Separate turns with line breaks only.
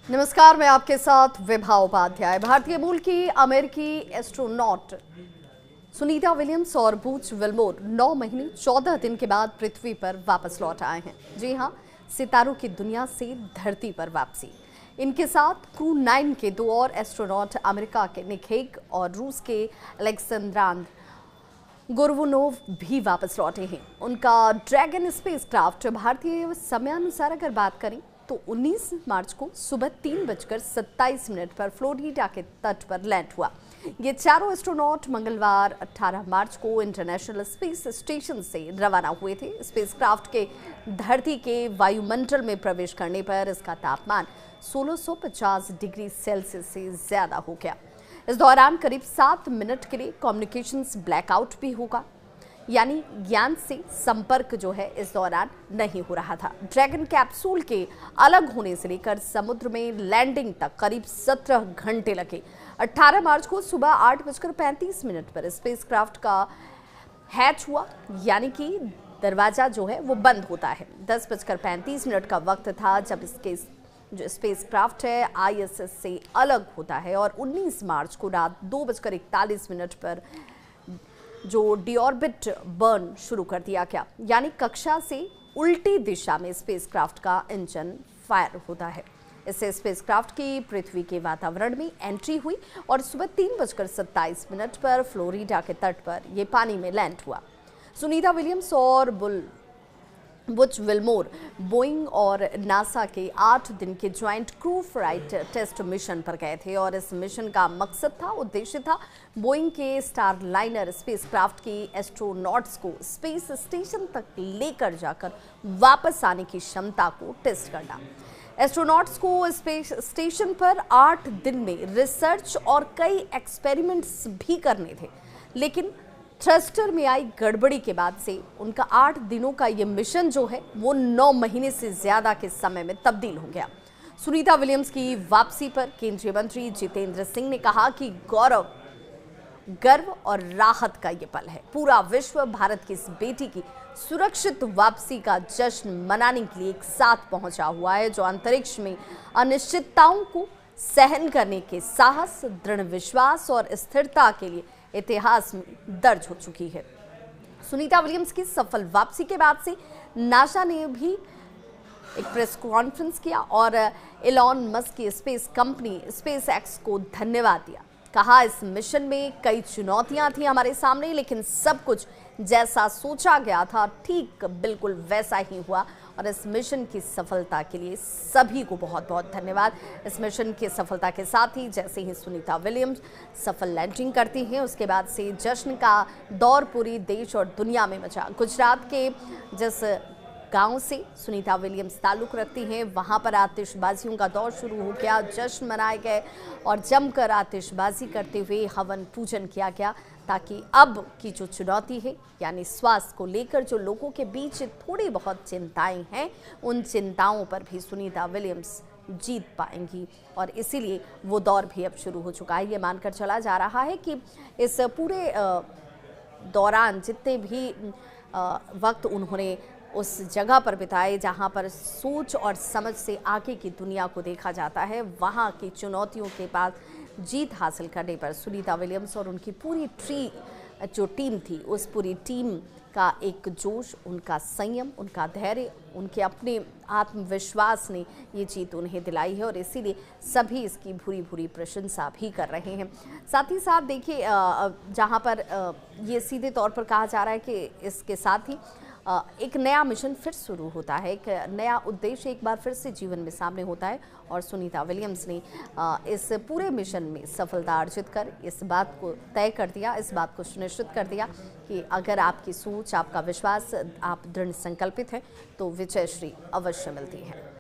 नमस्कार, मैं आपके साथ विभा उपाध्याय। भारतीय मूल की अमेरिकी एस्ट्रोनॉट सुनीता विलियम्स और बूच विल्मोर 9 महीने 14 दिन के बाद पृथ्वी पर वापस लौट आए हैं। जी हां, सितारों की दुनिया से धरती पर वापसी। इनके साथ क्रू 9 के 2 और एस्ट्रोनॉट अमेरिका के निक हेग और रूस के अलेक्जेंद्र गोर्बुनोव भी वापस लौटे हैं। उनका ड्रैगन स्पेसक्राफ्ट भारतीय समयानुसार अगर बात करें तो 19 मार्च को सुबह 3:27 पर फ्लोरिडा के तट पर लैंड हुआ। ये चारों एस्ट्रोनॉट मंगलवार 18 मार्च को इंटरनेशनल स्पेस स्टेशन से रवाना हुए थे। स्पेसक्राफ्ट के धरती के वायुमंडल में प्रवेश करने पर इसका तापमान 1650 डिग्री सेल्सियस से ज्यादा हो गया। इस दौरान करीब 7 मिनट के लिए कम्युनिकेशंस ब्लैकआउट भी होगा, यानी ज्ञान से संपर्क जो है इस दौरान नहीं हो रहा था। ड्रैगन कैप्सूल के अलग होने से लेकर समुद्र में लैंडिंग तक करीब 17 घंटे लगे। 18 मार्च को सुबह 8:35 पर स्पेसक्राफ्ट का हैच हुआ, यानी कि दरवाजा जो है वो बंद होता है। 10:35 का वक्त था जब इसके जो स्पेसक्राफ्ट है ISS से अलग होता है और 19 मार्च को रात 2:41 पर जो डीऑर्बिट बर्न शुरू कर दिया गया, यानी कक्षा से उल्टी दिशा में स्पेसक्राफ्ट का इंजन फायर होता है। इससे स्पेसक्राफ्ट की पृथ्वी के वातावरण में एंट्री हुई और सुबह 3:27 पर फ्लोरिडा के तट पर यह पानी में लैंड हुआ। सुनीता विलियम्स और बुच विल्मोर बोइंग और नासा के 8 दिन के joint crew flight test mission पर गए थे और इस मिशन का उद्देश्य था बोइंग के स्टार लाइनर स्पेसक्राफ्ट के एस्ट्रोनॉट्स को स्पेस स्टेशन तक लेकर जाकर वापस आने की क्षमता को टेस्ट करना। एस्ट्रोनॉट्स को स्पेस स्टेशन पर 8 दिन में रिसर्च और कई एक्सपेरिमेंट्स भी करने थे, लेकिन थ्रस्टर में आई गड़बड़ी के बाद से उनका 8 दिनों का ये मिशन जो है वो 9 महीने से ज्यादा के समय में तब्दील हो गया। सुनीता विलियम्स की वापसी पर केंद्रीय मंत्री जितेंद्र सिंह ने कहा कि गर्व और राहत का ये पल है। पूरा विश्व भारत की इस बेटी की सुरक्षित वापसी का जश्न मनाने के लिए एक साथ पहुंचा हुआ है, जो अंतरिक्ष में अनिश्चितताओं को सहन करने के साहस, दृढ़ विश्वास और स्थिरता के लिए इतिहास में दर्ज हो चुकी है। सुनीता विलियम्स की सफल वापसी के बाद से नासा ने भी एक प्रेस कॉन्फ्रेंस किया और एलॉन मस्क की स्पेस कंपनी स्पेसएक्स को धन्यवाद दिया। कहा, इस मिशन में कई चुनौतियां थी हमारे सामने, लेकिन सब कुछ जैसा सोचा गया था ठीक बिल्कुल वैसा ही हुआ और इस मिशन की सफलता के लिए सभी को बहुत बहुत धन्यवाद। इस मिशन की सफलता के साथ ही जैसे ही सुनीता विलियम्स सफल लैंडिंग करती हैं, उसके बाद से जश्न का दौर पूरी देश और दुनिया में मचा। गुजरात के जिस गांव से सुनीता विलियम्स ताल्लुक रखती हैं, वहां पर आतिशबाजियों का दौर शुरू हो गया, जश्न मनाए गए और जमकर आतिशबाजी करते हुए हवन पूजन किया गया, ताकि अब की जो चुनौती है यानी स्वास्थ्य को लेकर जो लोगों के बीच थोड़ी बहुत चिंताएं हैं, उन चिंताओं पर भी सुनीता विलियम्स जीत पाएंगी और इसीलिए वो दौर भी अब शुरू हो चुका है। ये मानकर चला जा रहा है कि इस पूरे दौरान जितने भी वक्त उन्होंने उस जगह पर बिताए जहां पर सोच और समझ से आगे की दुनिया को देखा जाता है, वहां की चुनौतियों के बाद जीत हासिल करने पर सुनीता विलियम्स और उनकी पूरी जो टीम थी, उस पूरी टीम का एक जोश, उनका संयम, उनका धैर्य, उनके अपने आत्मविश्वास ने ये जीत उन्हें दिलाई है और इसीलिए सभी इसकी भूरी भूरी प्रशंसा भी कर रहे हैं। साथ ही साथ देखिए, जहां पर ये सीधे तौर पर कहा जा रहा है कि इसके साथ ही एक नया मिशन फिर शुरू होता है, एक नया उद्देश्य एक बार फिर से जीवन में सामने होता है और सुनीता विलियम्स ने इस पूरे मिशन में सफलता अर्जित कर इस बात को तय कर दिया, इस बात को सुनिश्चित कर दिया कि अगर आपकी सोच, आपका विश्वास, आप दृढ़ संकल्पित हैं तो विजय श्री अवश्य मिलती है।